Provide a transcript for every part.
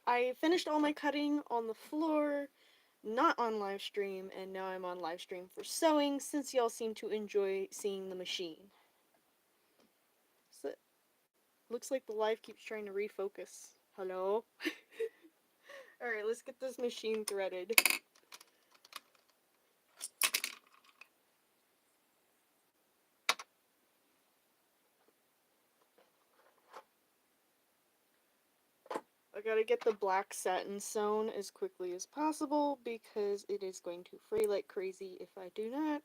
I finished all my cutting on the floor, not on live stream, and now I'm on live stream for sewing since y'all seem to enjoy seeing the machine. So, looks like the live keeps trying to refocus. Hello? Alright, let's get this machine threaded. I gotta get the black satin sewn as quickly as possible because it is going to fray like crazy if I do not.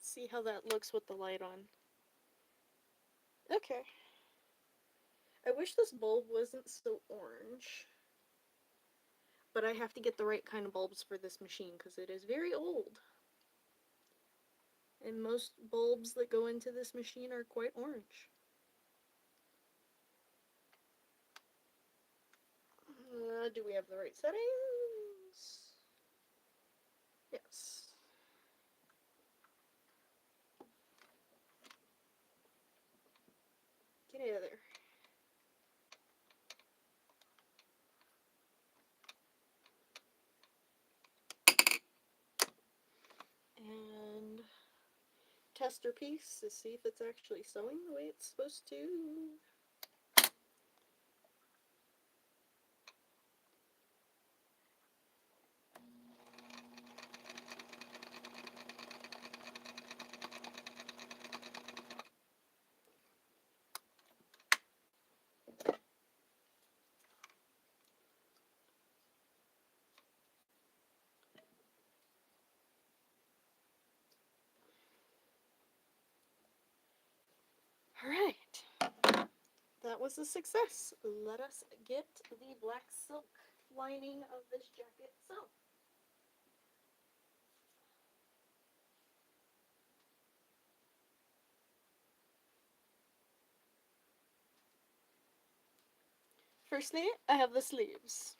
See how that looks with the light on. Okay. I wish this bulb wasn't so orange. But I have to get the right kind of bulbs for this machine because it is very old. And most bulbs that go into this machine are quite orange. Do we have the right settings? Yes. Get out of there. And tester piece to see if it's actually sewing the way it's supposed to. Alright. That was a success. Let us get the black silk lining of this jacket sewn. Firstly, I have the sleeves.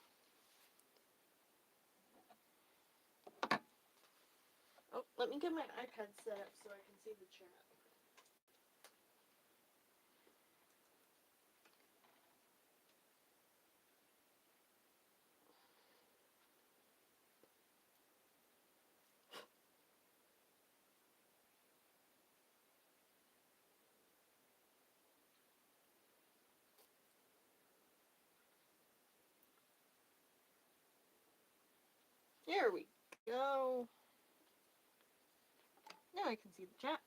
Oh, let me get my iPad set up so I can see the chat. There we go. Now I can see the chat.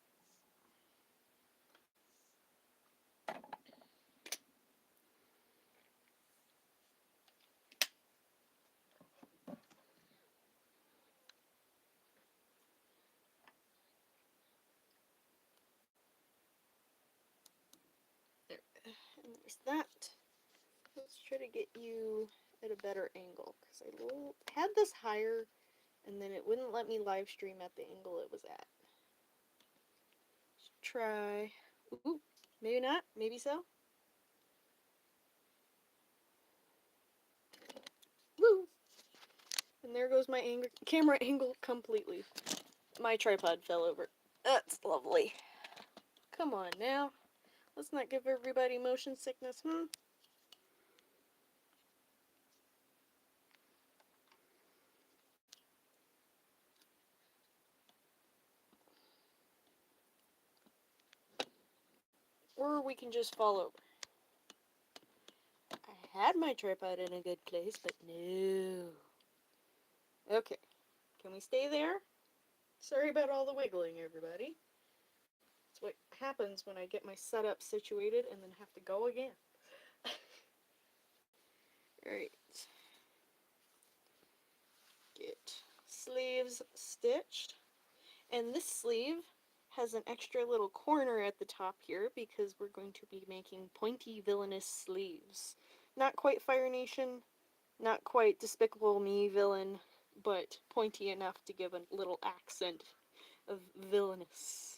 There. And there's that. Let's try to get you at a better angle because I had this higher and then it wouldn't let me live stream at the angle it was at. Let's try. Ooh, maybe not. Maybe so. Woo! And there goes my camera angle completely. My tripod fell over. That's lovely. Come on now. Let's not give everybody motion sickness, Or we can just fall over. I had my tripod in a good place, but no. Okay. Can we stay there? Sorry about all the wiggling, everybody. That's what happens when I get my setup situated and then have to go again. Alright. Get sleeves stitched. And this sleeve has an extra little corner at the top here because we're going to be making pointy villainous sleeves. Not quite Fire Nation, not quite Despicable Me villain, but pointy enough to give a little accent of villainous.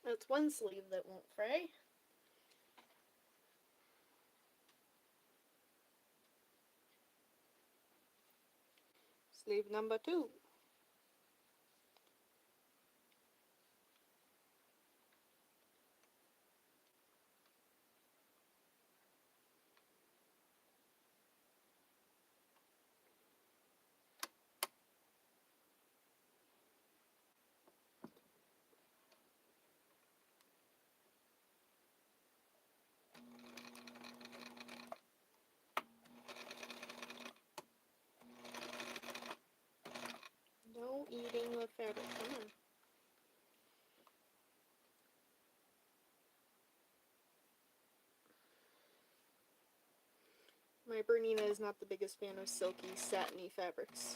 That's one sleeve that won't fray. Sleeve number 2. No eating the fabric. Come on. My Bernina is not the biggest fan of silky, satiny fabrics.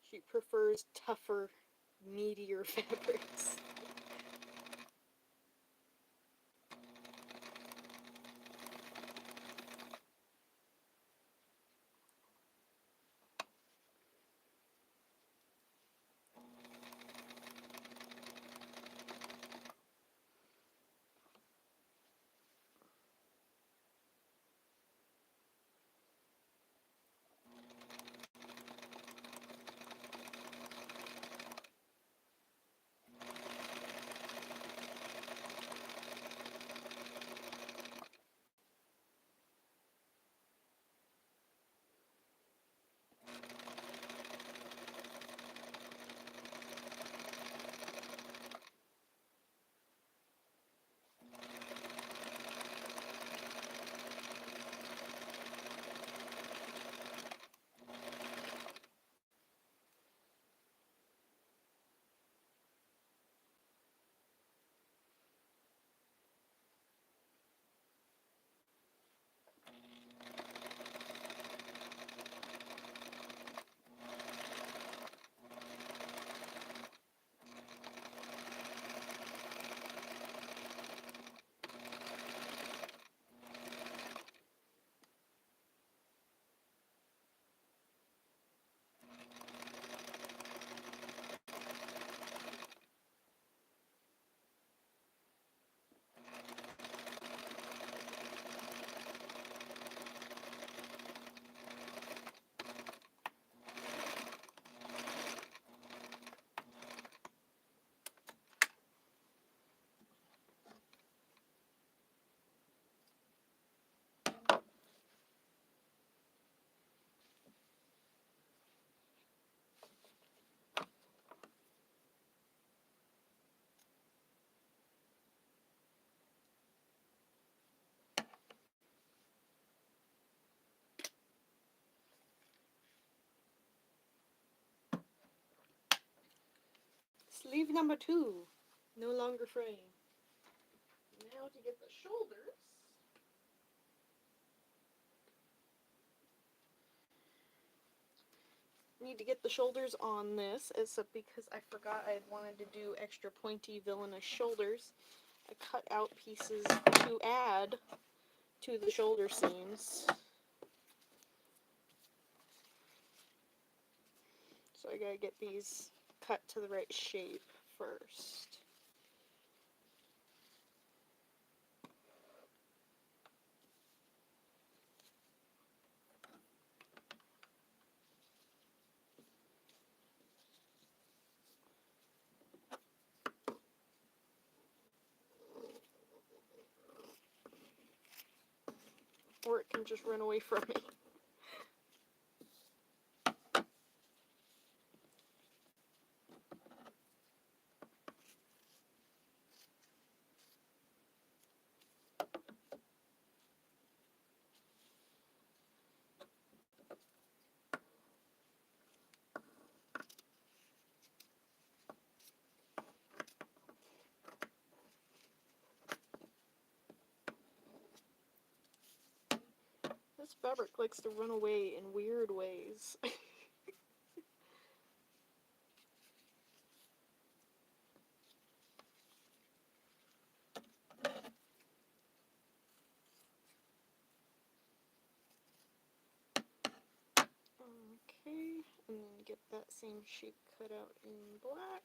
She prefers tougher, meatier fabrics. Sleeve number 2. No longer fraying. Now to get the shoulders. Need to get the shoulders on this, except because I forgot I wanted to do extra pointy villainous shoulders. I cut out pieces to add to the shoulder seams. So I gotta get these cut to the right shape first. Or it can just run away from me. This fabric likes to run away in weird ways. Okay, and then get that same shape cut out in black.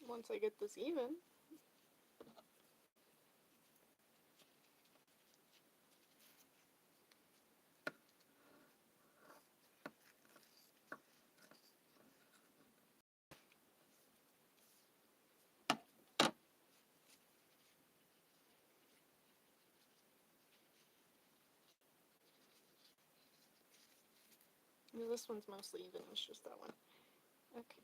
Once I get this even, this one's mostly even, it's just that one. Okay.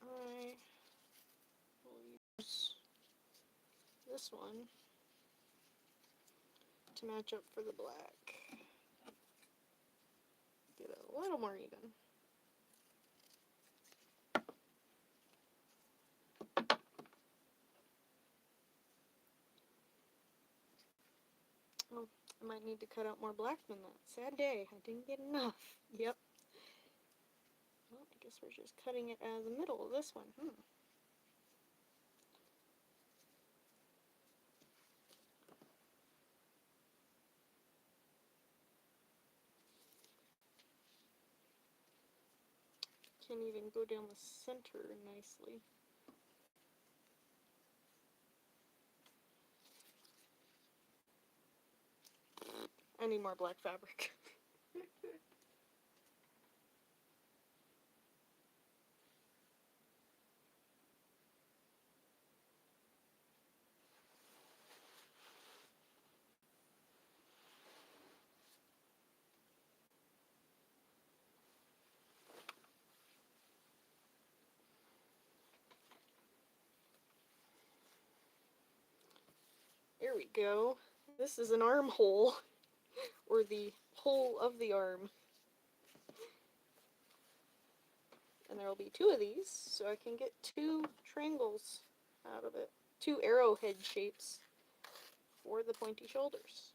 I will use this one to match up for the black. Get it a little more even. Oh, I might need to cut out more black than that. Sad day, I didn't get enough. Yep. Well, I guess we're just cutting it out of the middle of this one. Can't even go down the center nicely. I need more black fabric. There we go. This is an armhole, or the hole of the arm. And there will be 2 of these, so I can get 2 triangles out of it. 2 arrowhead shapes for the pointy shoulders.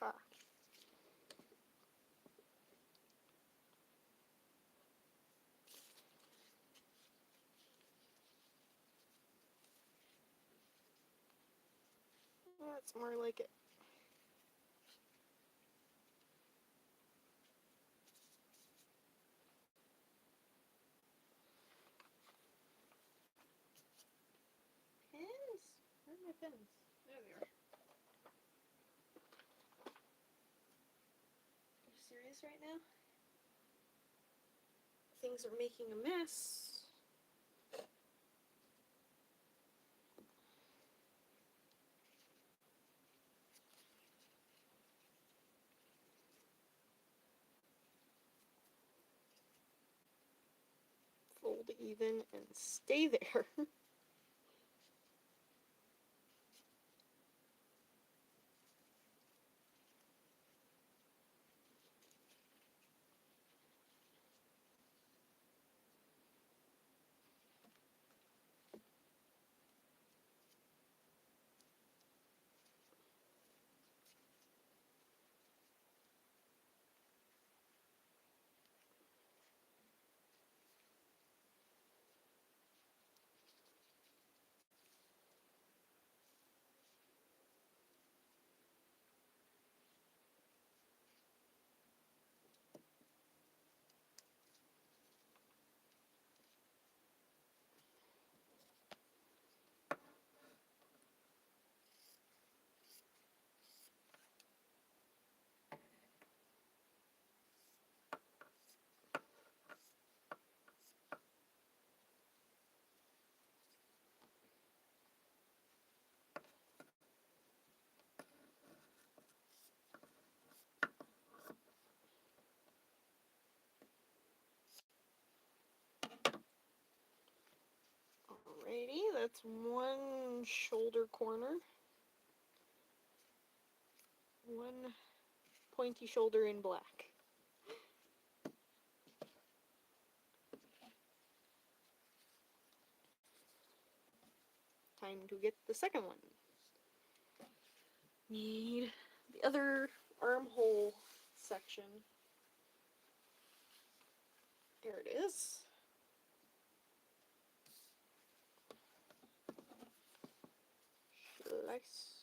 Ha. That's more like it. Pins? Where are my pins? There they are. Are you serious right now? Things are making a mess. even and stay there. Alrighty, that's one shoulder corner. One pointy shoulder in black. Time to get the second one. Need the other armhole section. There it is. Slice.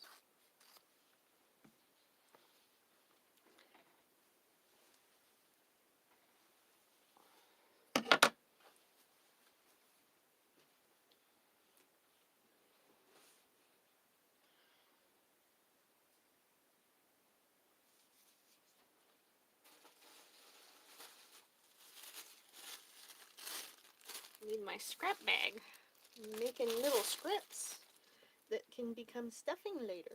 Need my scrap bag. Making little scraps that can become stuffing later.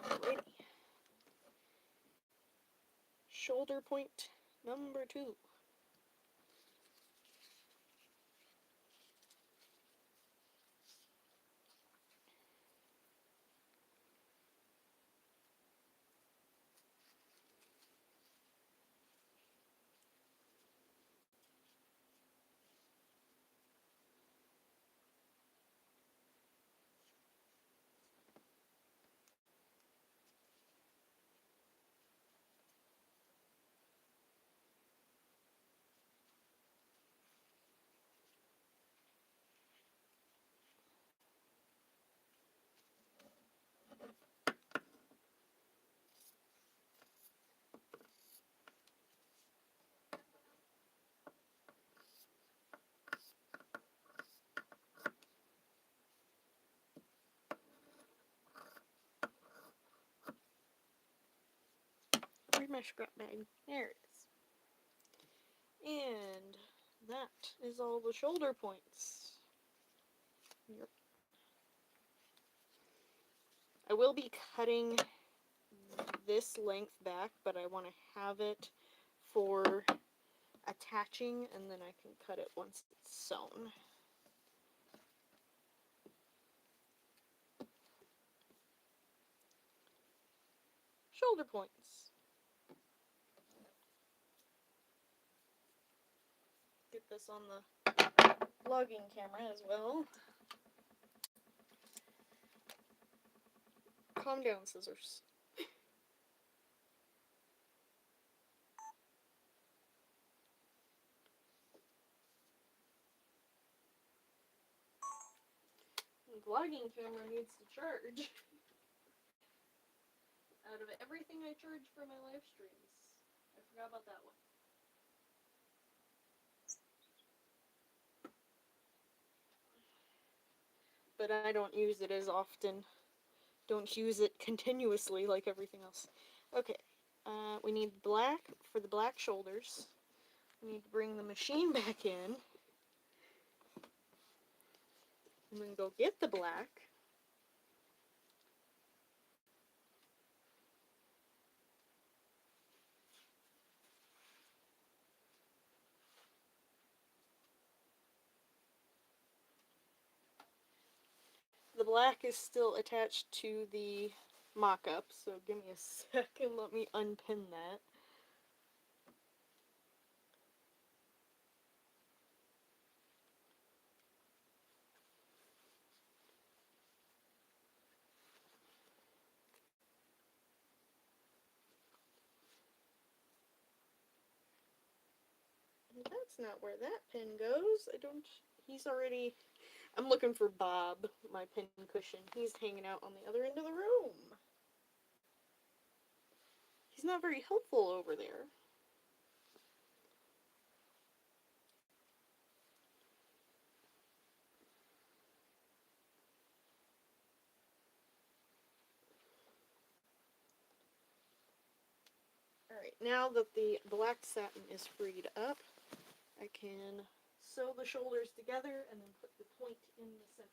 Alrighty. Shoulder point number 2. Where's my scrap bag? There it is. And that is all the shoulder points. Yep. I will be cutting this length back, but I want to have it for attaching, and then I can cut it once it's sewn. Shoulder points. Get this on the vlogging camera as well. Calm down, scissors. The vlogging camera needs to charge. Out of everything I charge for my live streams, I forgot about that one. But I don't use it as often. Don't use it continuously like everything else. Okay, we need black for the black shoulders. We need to bring the machine back in. I'm gonna go get the black. the black is still attached to the mock-up, so give me a second, let me unpin that. That's not where that pin goes. He's already, I'm looking for Bob, my pin cushion. He's hanging out on the other end of the room. He's not very helpful over there. Alright, now that the black satin is freed up, I can sew the shoulders together and then put the point in the center.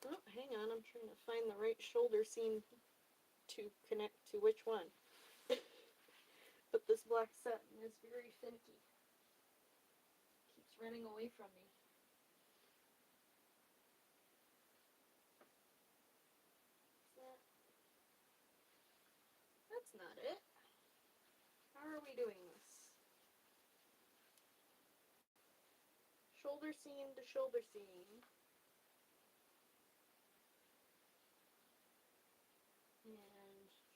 Oh, hang on, I'm trying to find the right shoulder seam to connect to which one. But this black satin is very finicky. Keeps running away from me. That's not it. How are we doing this? Shoulder seam to shoulder seam. And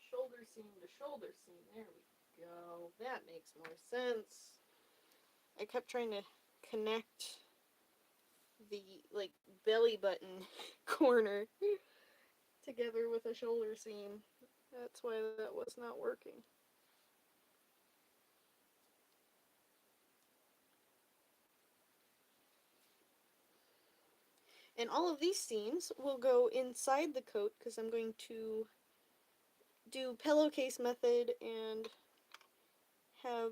shoulder seam to shoulder seam. There we go. That makes more sense. I kept trying to connect the, like, belly button corner together with a shoulder seam. That's why that was not working. And all of these seams will go inside the coat because I'm going to do pillowcase method and have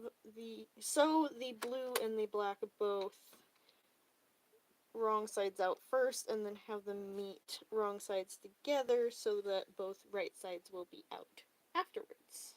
sew the blue and the black both wrong sides out first and then have them meet wrong sides together so that both right sides will be out afterwards.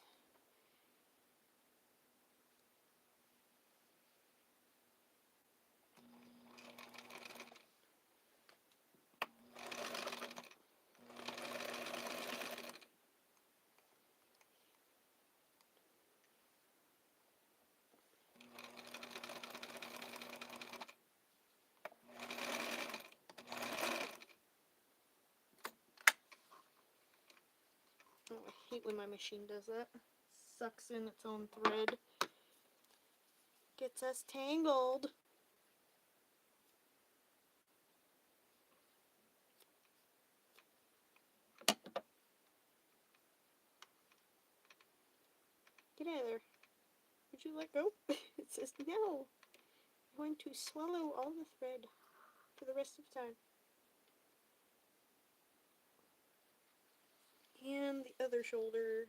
Oh, I hate when my machine does that. Sucks in its own thread. Gets us tangled. Get out of there. Would you let go? It says no. I'm going to swallow all the thread for the rest of time. And the other shoulder.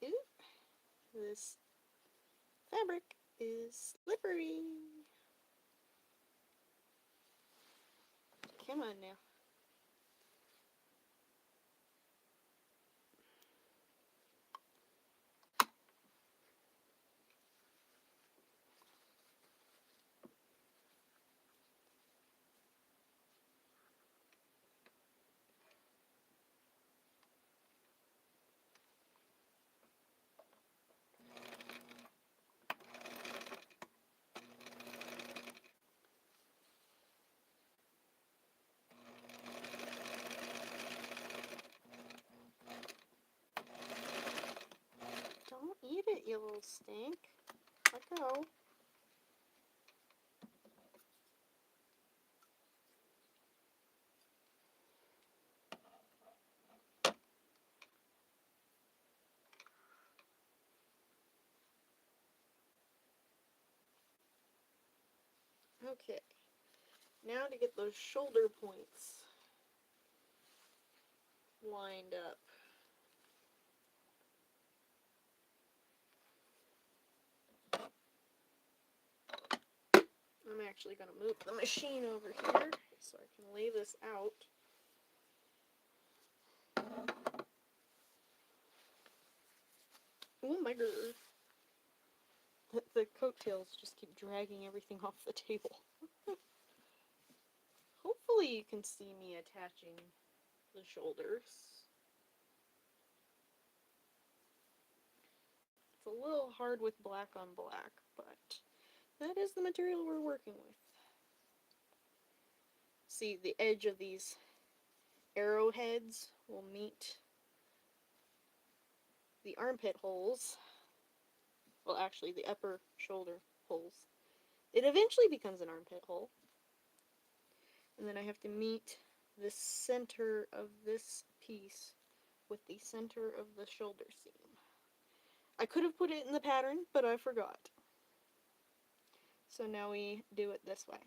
Ooh, this fabric is slippery. Come on now. stink. Let go. Okay. Now to get those shoulder points lined up. I'm actually going to move the machine over here so I can lay this out. Oh my god. The coattails just keep dragging everything off the table. Hopefully you can see me attaching the shoulders. It's a little hard with black on black, but that is the material we're working with. See, the edge of these arrowheads will meet the armpit holes. Well, actually, the upper shoulder holes. It eventually becomes an armpit hole. And then I have to meet the center of this piece with the center of the shoulder seam. I could have put it in the pattern, but I forgot. So now we do it this way.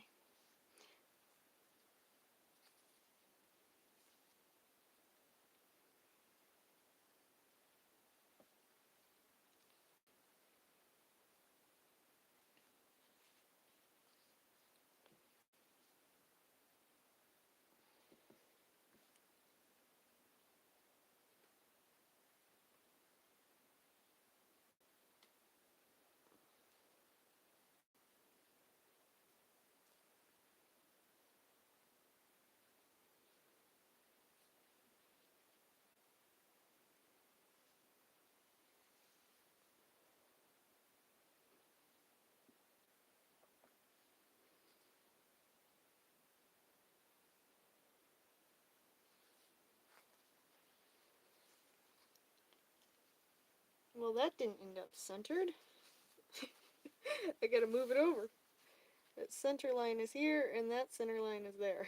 Well, that didn't end up centered. I gotta move it over. That center line is here, and that center line is there.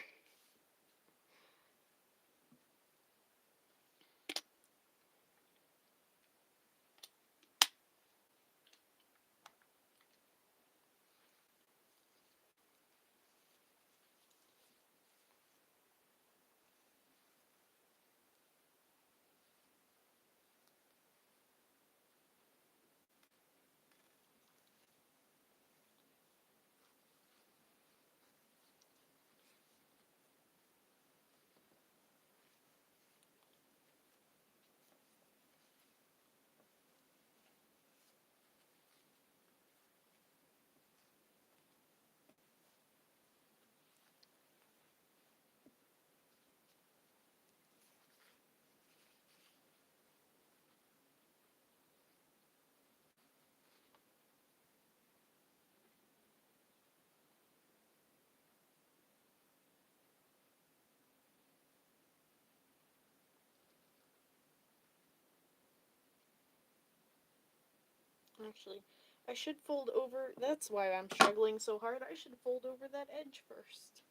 Actually, I should fold over, that's why I'm struggling so hard, I should fold over that edge first.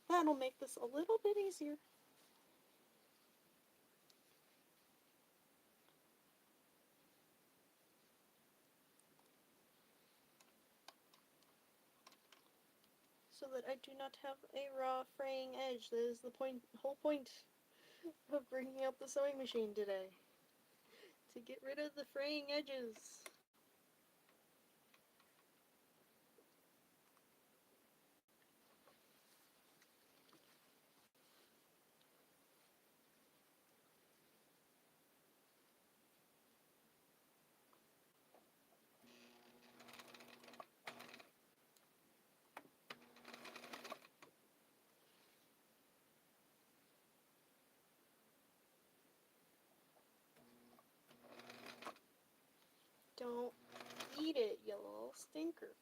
That'll make this a little bit easier. So that I do not have a raw fraying edge. That is the whole point of bringing out the sewing machine today. To get rid of the fraying edges. Don't eat it, you little stinker.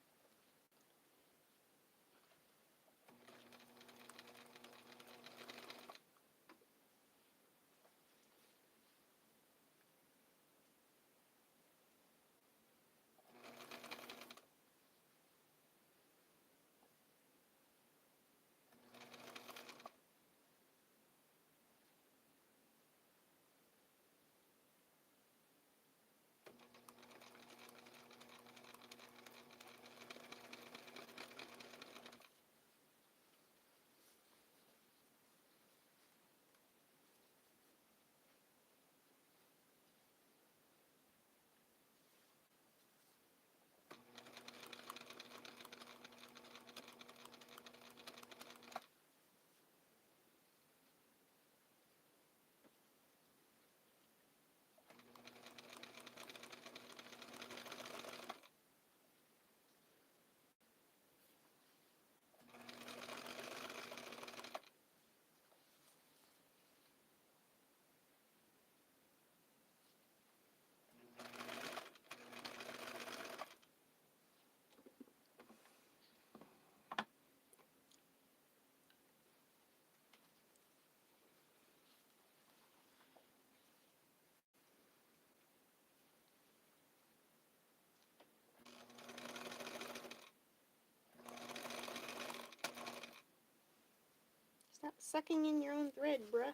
Sucking in your own thread, bruh.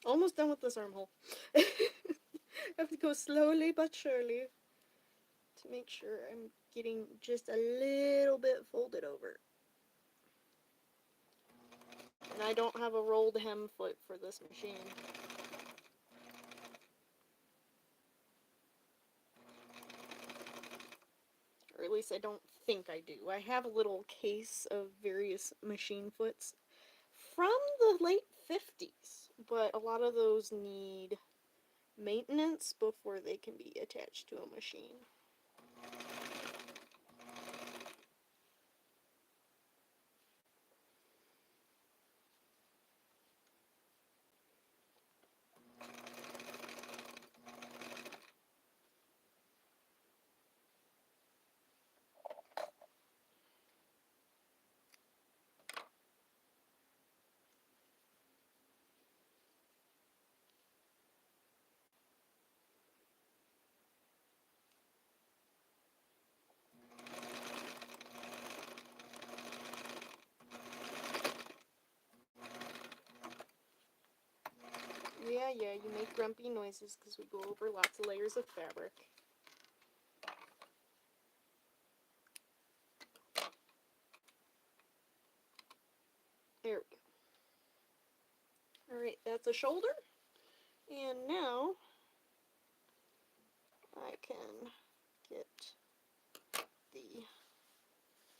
Almost done with this armhole. I have to go slowly but surely to make sure I'm getting just a little bit folded over. And I don't have a rolled hem foot for this machine. Or at least I don't think I do. I have a little case of various machine foots from the late 50s, but a lot of those need maintenance before they can be attached to a machine. Yeah, you make grumpy noises because we go over lots of layers of fabric. There we go. Alright, that's a shoulder. And now I can get the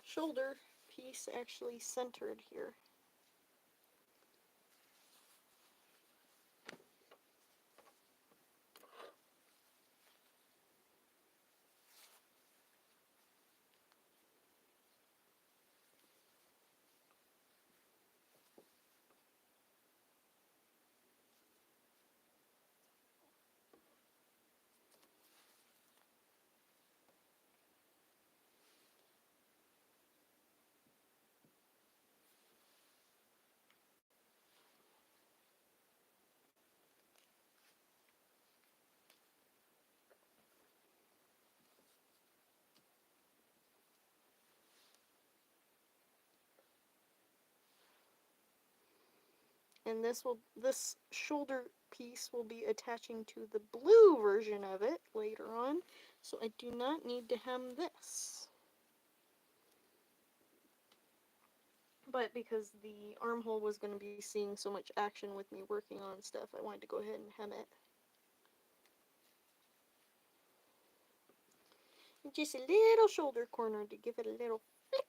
shoulder piece actually centered here. And this shoulder piece will be attaching to the blue version of it later on, so I do not need to hem this. But because the armhole was going to be seeing so much action with me working on stuff, I wanted to go ahead and hem it. And just a little shoulder corner to give it a little flick.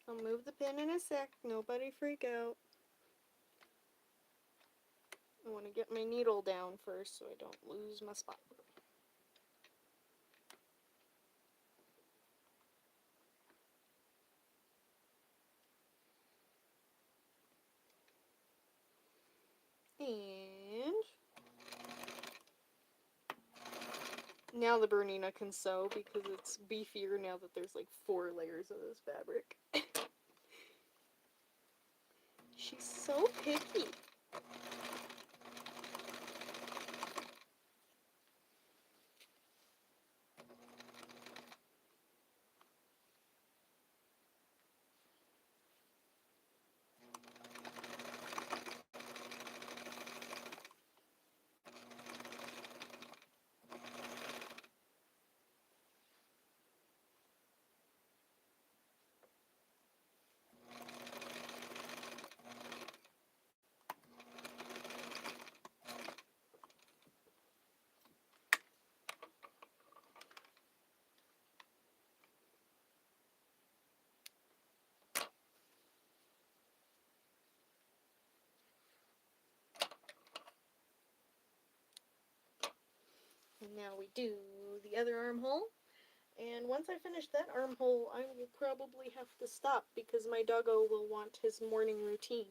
I'll move the pin in a sec, nobody freak out. I want to get my needle down first so I don't lose my spot. And now the Bernina can sew because it's beefier now that there's like 4 layers of this fabric. She's so picky. And now we do the other armhole. And once I finish that armhole, I will probably have to stop because my doggo will want his morning routine.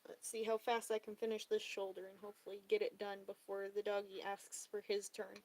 Let's see how fast I can finish this shoulder and hopefully get it done before the doggy asks for his turn.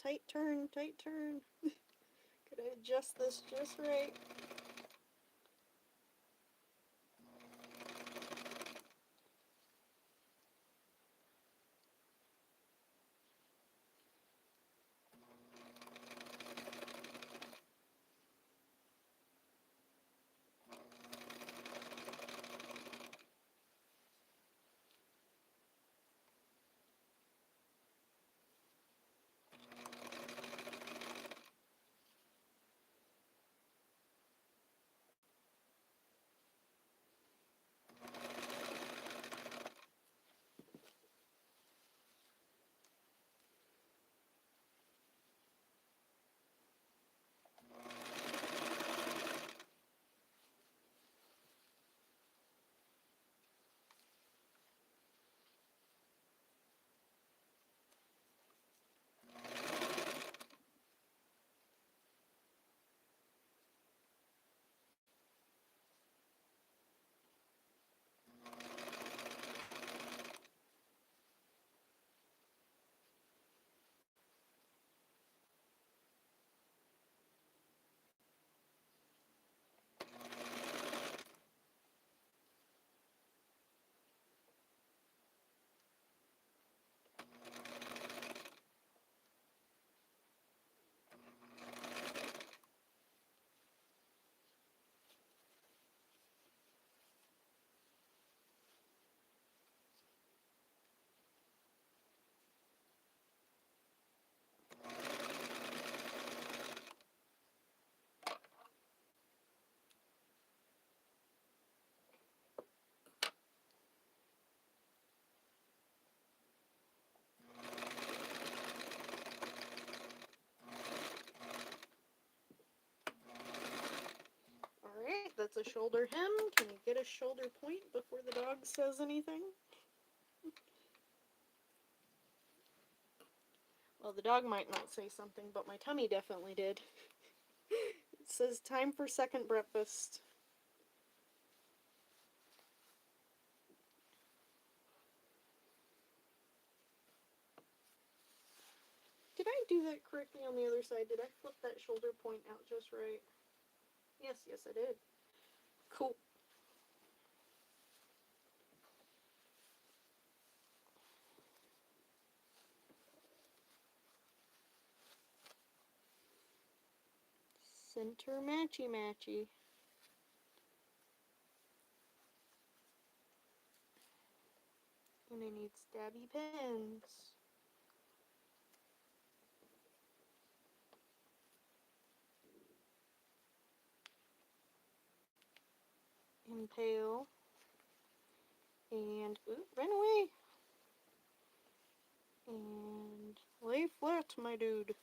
Tight turn, tight turn. Gotta adjust this just right. that's a shoulder hem. Can you get a shoulder point before the dog says anything? Well, the dog might not say something, but my tummy definitely did. It says time for second breakfast. Did I do that correctly on the other side? Did I flip that shoulder point out just right? Yes, I did. Cool. Center matchy-matchy. And I need stabby pins. Impale. And, ooh, run away. And lay flat, my dude.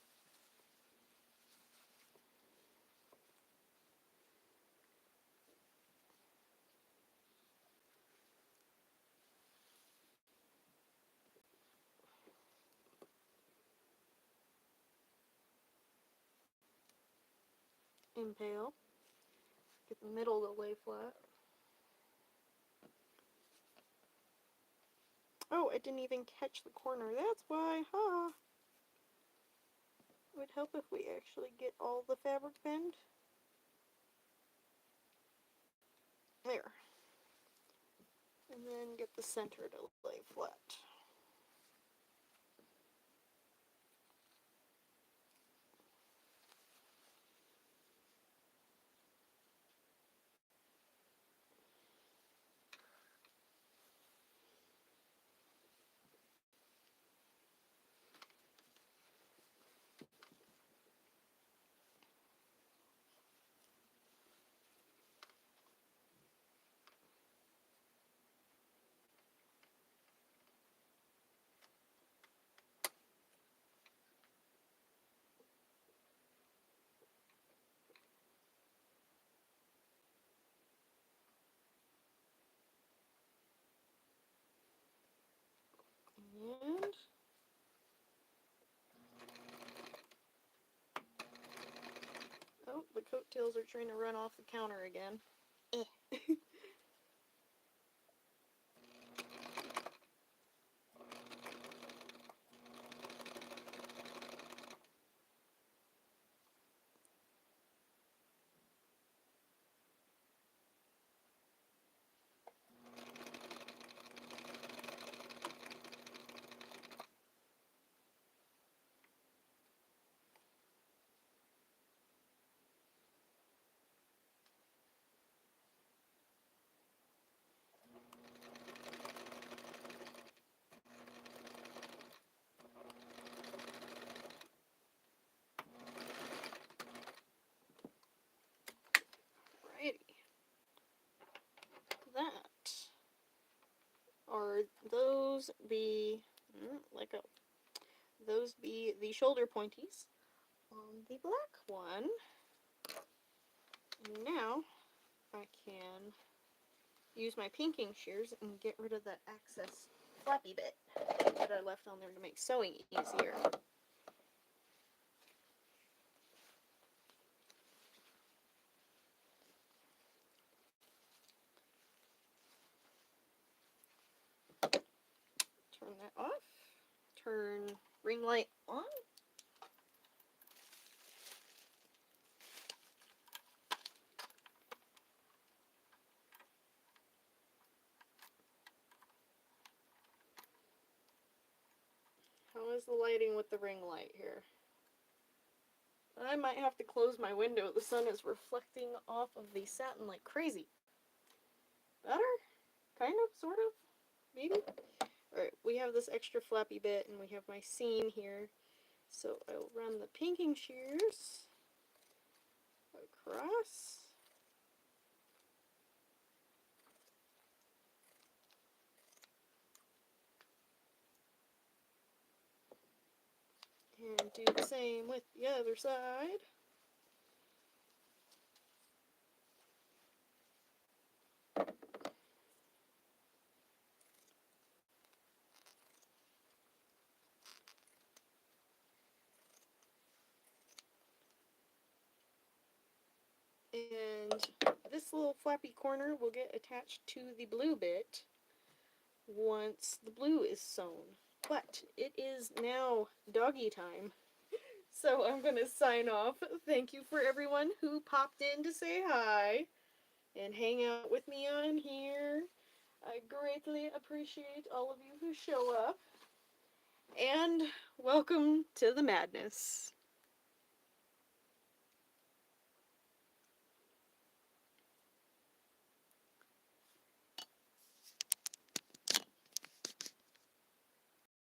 Impale. Get the middle to lay flat. Oh, I didn't even catch the corner. That's why, huh? It would help if we actually get all the fabric pinned. There. And then get the center to lay flat. And oh, the coattails are trying to run off the counter again. Righty. That are those be let go. Those be the shoulder pointies on the black one. And now I can use my pinking shears and get rid of that excess flappy bit that I left on there to make sewing easier. Turn that off. Turn ring light on. How is the lighting with the ring light here? I might have to close my window. The sun is reflecting off of the satin like crazy. Better? Kind of? Sort of? Maybe? Alright, we have this extra flappy bit and we have my seam here. So I'll run the pinking shears across. And do the same with the other side. this little flappy corner will get attached to the blue bit once the blue is sewn. But it is now doggy time. So I'm going to sign off. Thank you for everyone who popped in to say hi and hang out with me on here. I greatly appreciate all of you who show up. And welcome to the madness.